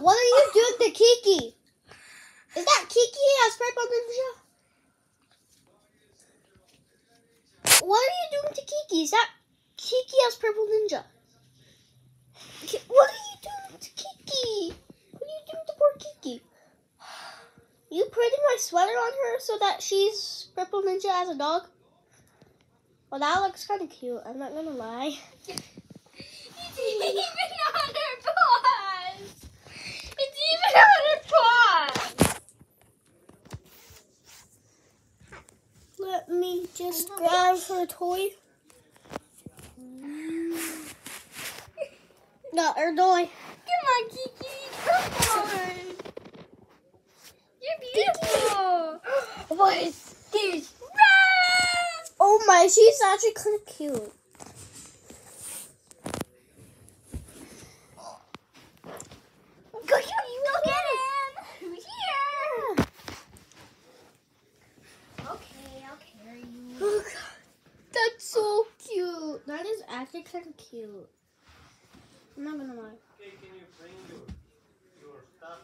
what are you doing to Kiki? Is that Kiki as Purple Ninja? What are you doing to Kiki? Is that Kiki as Purple Ninja? What are you doing to Kiki? What are you doing to poor Kiki? You putting my sweater on her so that she's Purple Ninja as a dog? Well, that looks kind of cute. I'm not gonna lie. It's even on her paws. It's even on her paws. Let me just grab her toy. Got her toy. Come on, Kiki. Come on. You're beautiful. What is This? Oh my, she's actually kind of cute. Go get him. Here. Okay, I'll carry you. Oh God, that's so cute. That is actually kind of cute. I'm not gonna lie. Okay, can you bring your stuff?